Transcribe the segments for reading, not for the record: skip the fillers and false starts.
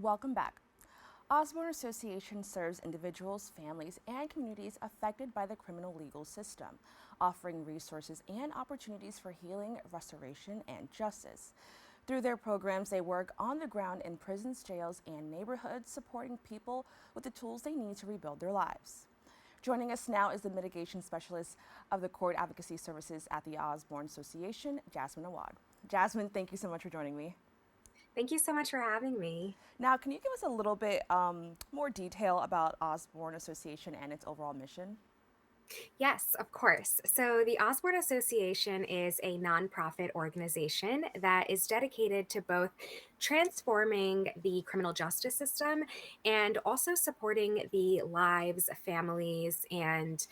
Welcome back. Osborne Association serves individuals, families, and communities affected by the criminal legal system, offering resources and opportunities for healing, restoration, and justice. Through their programs, they work on the ground in prisons, jails, and neighborhoods, supporting people with the tools they need to rebuild their lives. Joining us now is the mitigation specialist of the Court Advocacy Services at the Osborne Association, Jasmine Awad. Jasmine, thank you so much for joining me. Thank you so much for having me. Now, can you give us a little bit more detail about Osborne Association and its overall mission? Yes, of course. So, the Osborne Association is a nonprofit organization that is dedicated to both transforming the criminal justice system and also supporting the lives, families, and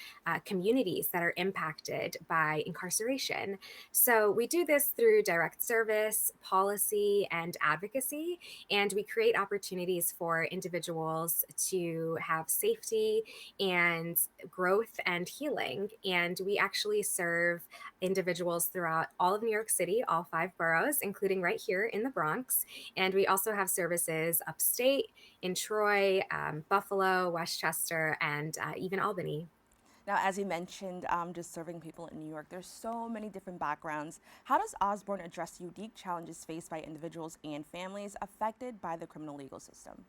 communities that are impacted by incarceration. So, we do this through direct service, policy, and advocacy, and we create opportunities for individuals to have safety and growth and healing. And we actually serve individuals throughout all of New York City, all five boroughs, including right here in the Bronx. And we also have services upstate in Troy, Buffalo, Westchester, and even Albany. Now, as you mentioned, just serving people in New York, there's so many different backgrounds. How does Osborne address unique challenges faced by individuals and families affected by the criminal legal system?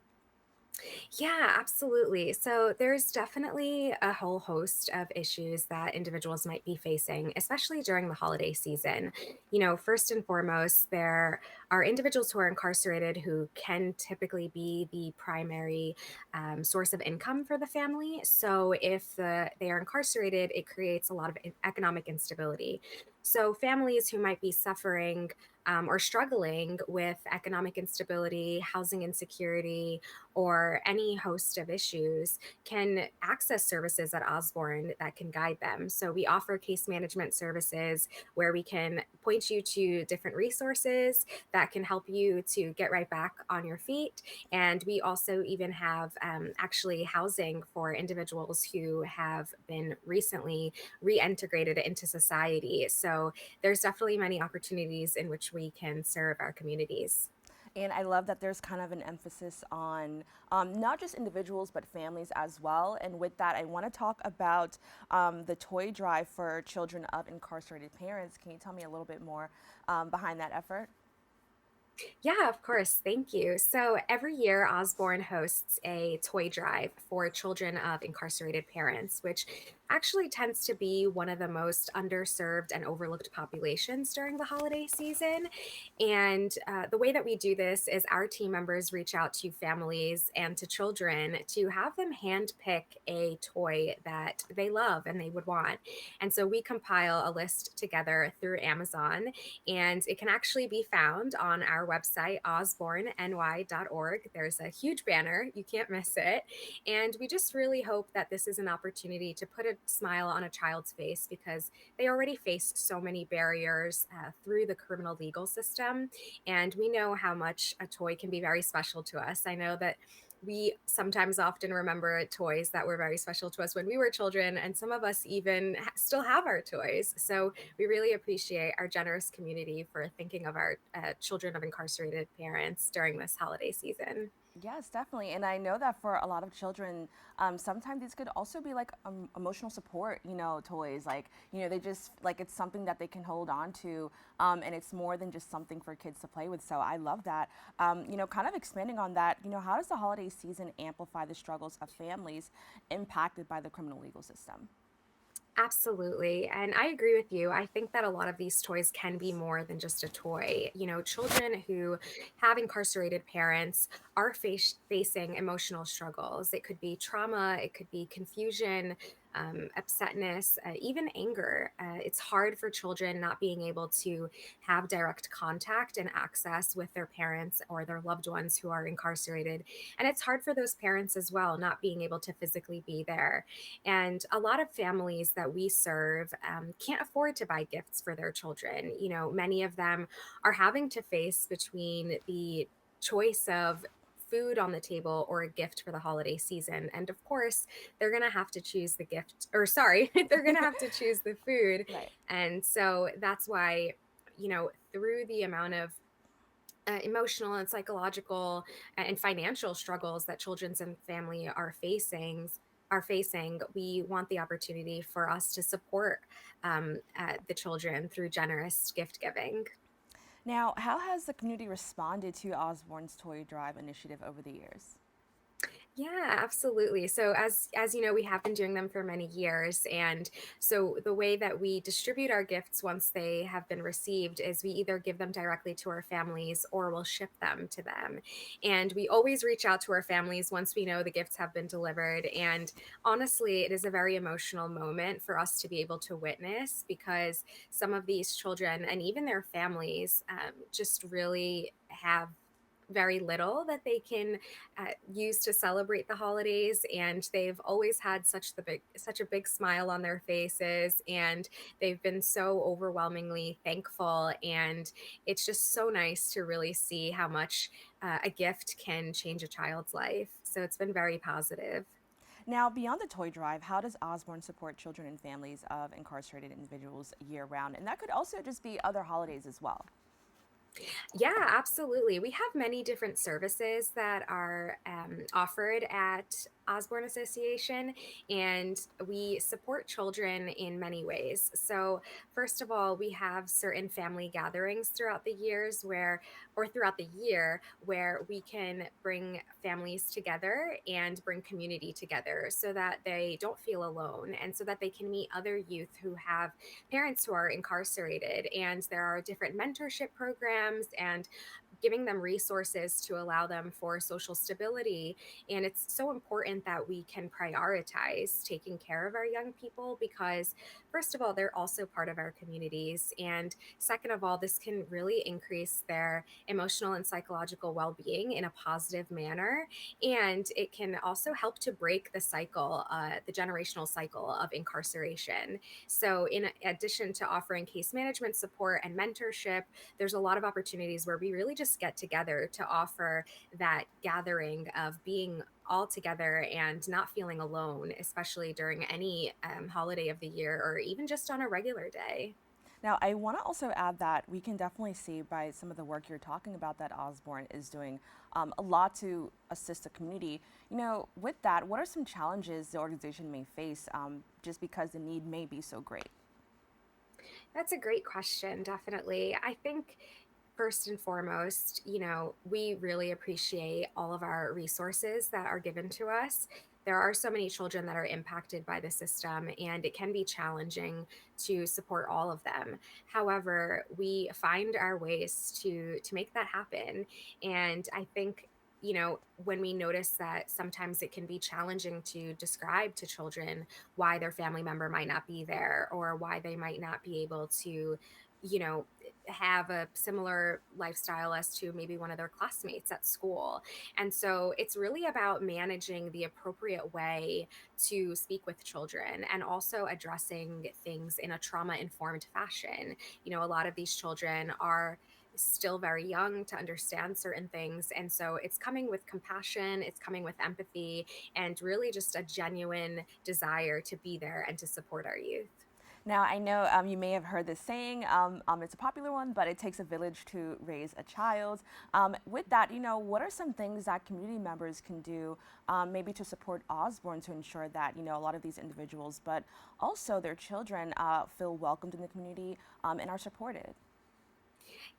Yeah, absolutely. So there's definitely a whole host of issues that individuals might be facing, especially during the holiday season. First and foremost, there are individuals who are incarcerated who can typically be the primary source of income for the family. So if they are incarcerated, it creates a lot of economic instability. So families who might be suffering or struggling with economic instability, housing insecurity, or any host of issues can access services at Osborne that can guide them. So we offer case management services where we can point you to different resources that can help you to get right back on your feet. And we also even have actually housing for individuals who have been recently reintegrated into society. So there's definitely many opportunities in which we can serve our communities. And I love that there's kind of an emphasis on not just individuals, but families as well. And with that, I want to talk about the toy drive for children of incarcerated parents. Can you tell me a little bit more behind that effort? Yeah, of course. Thank you. So every year, Osborne hosts a toy drive for children of incarcerated parents, which actually tends to be one of the most underserved and overlooked populations during the holiday season. And the way that we do this is our team members reach out to families and to children to have them hand pick a toy that they love and they would want. And so we compile a list together through Amazon, and it can actually be found on our website, osborneny.org. There's a huge banner, you can't miss it. And we just really hope that this is an opportunity to put a smile on a child's face because they already face so many barriers through the criminal legal system. And we know how much a toy can be very special to us. I know that we sometimes often remember toys that were very special to us when we were children, and some of us even still have our toys. So we really appreciate our generous community for thinking of our children of incarcerated parents during this holiday season. Yes, definitely. And I know that for a lot of children, sometimes these could also be like emotional support, toys. Like, they just like it's something that they can hold on to. And it's more than just something for kids to play with. So I love that. Kind of expanding on that, how does the holiday season amplify the struggles of families impacted by the criminal legal system? Absolutely. And I agree with you. I think that a lot of these toys can be more than just a toy. Children who have incarcerated parents are facing emotional struggles. It could be trauma, it could be confusion, upsetness, even anger. It's hard for children not being able to have direct contact and access with their parents or their loved ones who are incarcerated. And it's hard for those parents as well, not being able to physically be there. And a lot of families that we serve can't afford to buy gifts for their children. Many of them are having to face between the choice of food on the table or a gift for the holiday season. And of course, they're going to have to choose the gift, or sorry, they're going to have to choose the food. Right. And so that's why, through the amount of emotional and psychological and financial struggles that children's and family are facing, we want the opportunity for us to support the children through generous gift giving. Now, how has the community responded to Osborne's Toy Drive initiative over the years? Yeah, absolutely. So as you know, we have been doing them for many years, and so the way that we distribute our gifts once they have been received is we either give them directly to our families or we'll ship them to them. And we always reach out to our families once we know the gifts have been delivered. And honestly, it is a very emotional moment for us to be able to witness because some of these children and even their families just really have very little that they can use to celebrate the holidays, and they've always had such a big smile on their faces, and they've been so overwhelmingly thankful, and it's just so nice to really see how much a gift can change a child's life. So it's been very positive. Now, beyond the toy drive, how does Osborne support children and families of incarcerated individuals year round? And that could also just be other holidays as well. Yeah, absolutely. We have many different services that are offered at Osborne Association, and we support children in many ways. So, first of all, we have certain family gatherings throughout the year, where we can bring families together and bring community together so that they don't feel alone and so that they can meet other youth who have parents who are incarcerated. And there are different mentorship programs and giving them resources to allow them for social stability. And it's so important that we can prioritize taking care of our young people because, first of all, they're also part of our communities. And second of all, this can really increase their emotional and psychological well being in a positive manner. And it can also help to break the generational cycle of incarceration. So, in addition to offering case management support and mentorship, there's a lot of opportunities where we really just get together to offer that gathering of being all together and not feeling alone, especially during any holiday of the year or even just on a regular day. Now, I want to also add that we can definitely see by some of the work you're talking about that Osborne is doing a lot to assist the community. With that, what are some challenges the organization may face just because the need may be so great? That's a great question, definitely. I think first and foremost, we really appreciate all of our resources that are given to us. There are so many children that are impacted by the system, and it can be challenging to support all of them. However, we find our ways to make that happen. And I think, when we notice that sometimes it can be challenging to describe to children why their family member might not be there or why they might not be able to, you know, have a similar lifestyle as to maybe one of their classmates at school. And so it's really about managing the appropriate way to speak with children and also addressing things in a trauma informed fashion. A lot of these children are still very young to understand certain things. And so it's coming with compassion, it's coming with empathy, and really just a genuine desire to be there and to support our youth. Now, I know you may have heard this saying, it's a popular one, but it takes a village to raise a child. With that, what are some things that community members can do maybe to support Osborne to ensure that, a lot of these individuals, but also their children feel welcomed in the community and are supported?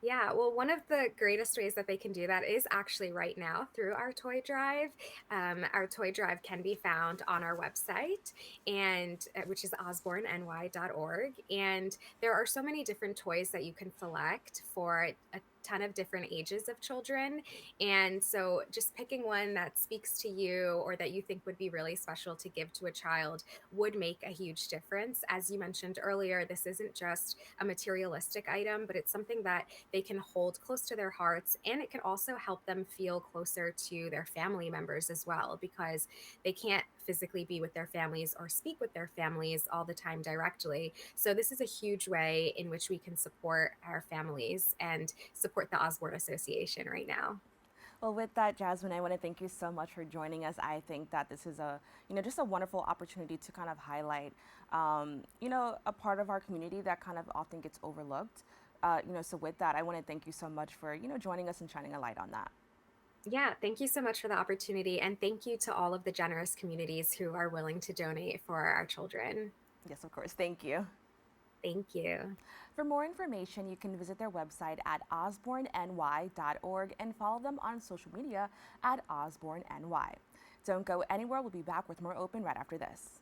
Yeah, well, one of the greatest ways that they can do that is actually right now through our toy drive. Our toy drive can be found on our website, and which is osborneny.org. And there are so many different toys that you can select for a ton of different ages of children. And so just picking one that speaks to you or that you think would be really special to give to a child would make a huge difference. As you mentioned earlier, this isn't just a materialistic item, but it's something that they can hold close to their hearts. And it can also help them feel closer to their family members as well, because they can't physically be with their families or speak with their families all the time directly. So, this is a huge way in which we can support our families and support the Osborne Association right now. Well, with that, Jasmine, I want to thank you so much for joining us. I think that this is just a wonderful opportunity to kind of highlight, a part of our community that kind of often gets overlooked. So with that, I want to thank you so much for, joining us and shining a light on that. Yeah, thank you so much for the opportunity. And thank you to all of the generous communities who are willing to donate for our children. Yes, of course. Thank you. Thank you. For more information, you can visit their website at osborneny.org and follow them on social media at osborneny. Don't go anywhere. We'll be back with more Open right after this.